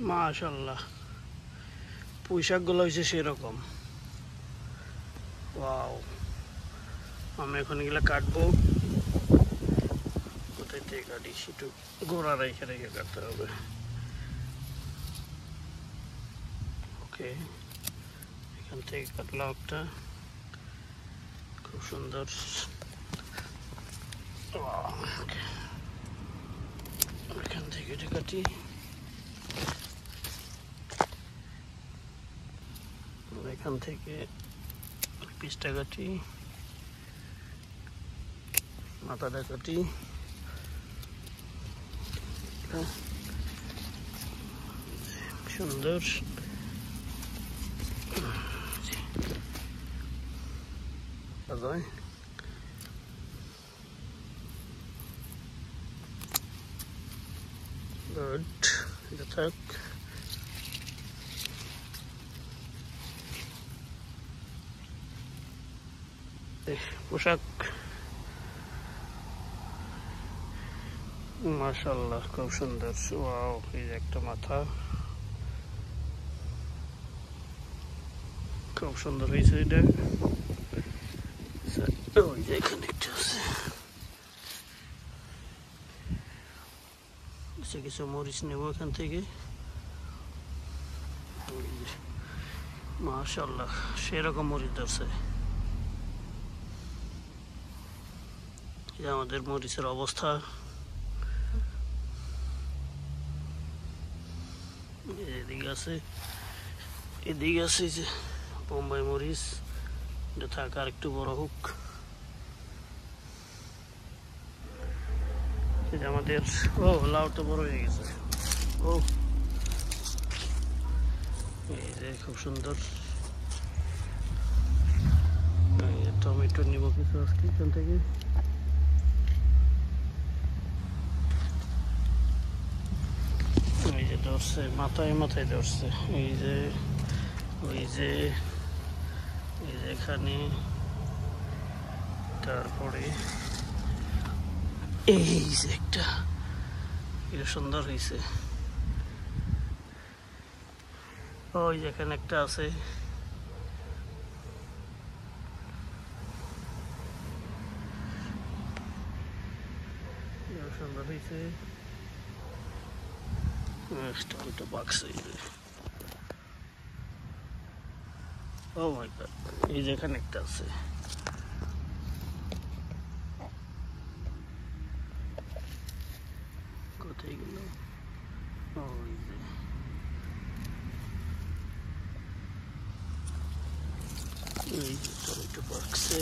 মাশাআল্লাহ, পুঁই শাকগুলো হয়েছে সেরকম। ওয়াও, আমি এখন এগুলো কাটবো। কোথায় থেকে কাটি, একটু গোড়া রেখে রেখে কাটতে হবে। ওকে, এখান থেকে কাটলাম একটা, খুব সুন্দর। এখান থেকে এটা কাটি, এখান থেকে পিসটা কাটি, মাথাটা কাটি। সুন্দর। গুড, এটা থাক। পোশাক মাশাআল্লাহ খুব সুন্দর। ওয়াও, এই যে একটা মাথা, খুব সুন্দর হয়েছে এটা। ওই যে এখানে একটা আছে, কিছু মরিচ নেব এখান থেকে। মাশাআল্লাহ, সেরকম মরিচ ধরছে। আমাদের মরিচের অবস্থা। এদিকে আছে, এদিকে আছে যে বোম্বাই মরিচ, এটা থাক, আর একটু বড় হোক। আমাদের ও লাউটা বড় হয়ে গেছে। ও এই যে খুব সুন্দর। টমেটো নিব কিছু আজকে এখান থেকে। এই যে ধরছে, মাথায় মাথায় ধরছে। এই যে ওই যে এই যে এখানে, তারপরে এই যে একটা, এটা সুন্দর হয়েছে। ওই যে এখানে একটা আছে, সুন্দর হয়েছে। টমেটো বাক্স, ও মাই গড, এই যে এখানে একটা আছে। কোথায় গেল? ওই যে এই যে টমেটো বাক্সে,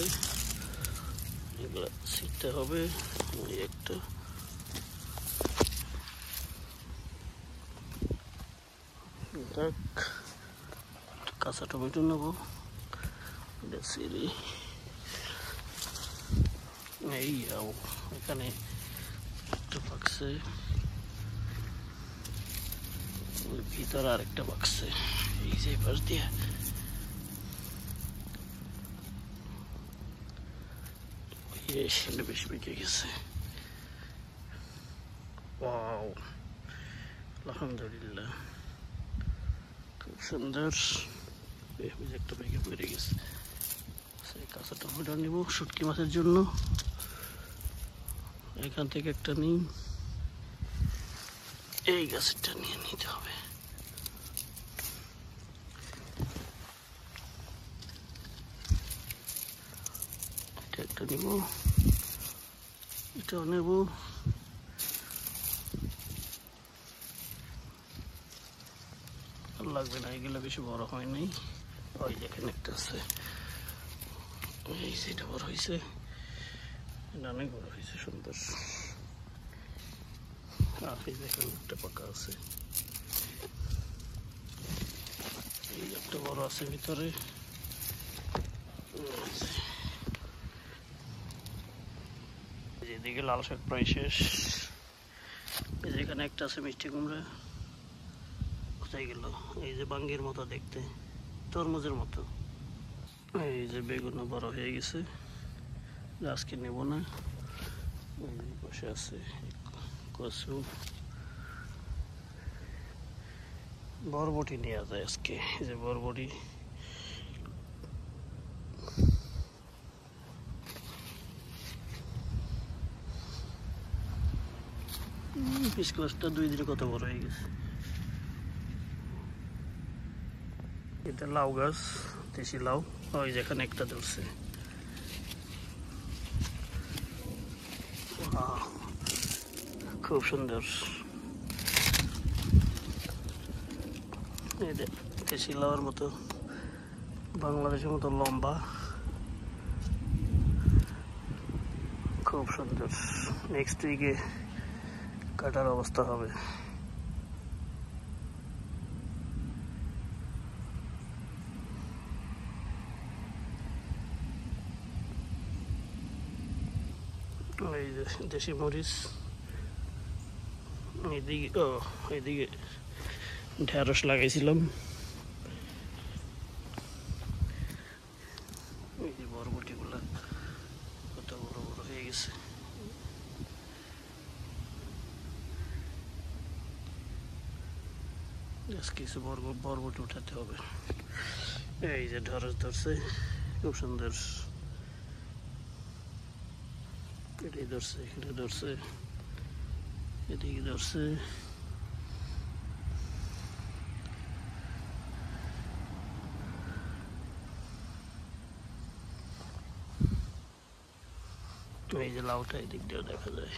এগুলো শিখতে হবে। ওই একটা কাঁচা টমেটো নেবো, এই এখানে একটা বাক্সে, ওই ভিতরে আরেকটা বাক্সে, এই যে পাশ দিয়ে। বেশি পেকে গেছে। ওয়াও, আলহামদুলিল্লাহ, খুব সুন্দর। একটা পেকে পড়ে গেছে। কাঁচা টমেটো নিব শুটকি মাছের জন্য। এখান থেকে একটা নিই, এই গাছটা নিয়ে নিতে হবে। এটা একটা নিব, এটাও নেব। লাগবে না, এগুলো বেশি বড় হয় নাই। ওই যেখানে একটা আছে, এই সেটা বড় হয়েছে, এটা অনেক বড় হয়েছে, সুন্দর। এই দেখেন একটা পাকা আছে, এই একটা বড় আছে ভিতরে। এদিকে লাল শাক প্রায় শেষ। এখানে একটা আছে মিষ্টি কুমড়া, কোথায় গেল? এই যে বাঙ্গির মতো দেখতে, তরমুজের মতো। এই যে বেগুনও বড় হয়ে গেছে, আজকে নেব না। বসে আছে কচু, বরবটি নিয়ে যায় আজকে, এই যে বরবটি। পিস ক্লাসটা 2 দিনে কত বড় হয়ে গেছে। এটা লাউ গাছ, দেশি লাউ, ওই যেখানে একটা ধরছে। খুব সুন্দর। এই দেশি লাউয়ের মতো, বাংলাদেশের মতো লম্বা, খুব সুন্দর। নেক্সট উইকে কাটার অবস্থা হবে। এই যে দেশি মরিচ, এইদিকে ঢেঁড়স লাগাইছিলাম। এই যে বরবটিগুলা কত বড় বড় হয়ে গেছে। কিছু বরবটি উঠাতে হবে। এই যে ঢেঁড়স ধরছে, খুব সুন্দর। এটাই ধরছে, এখানে ধরছে, এদিকে ধরছে। এই যে লাউটা এদিক দিয়েও দেখা যায়।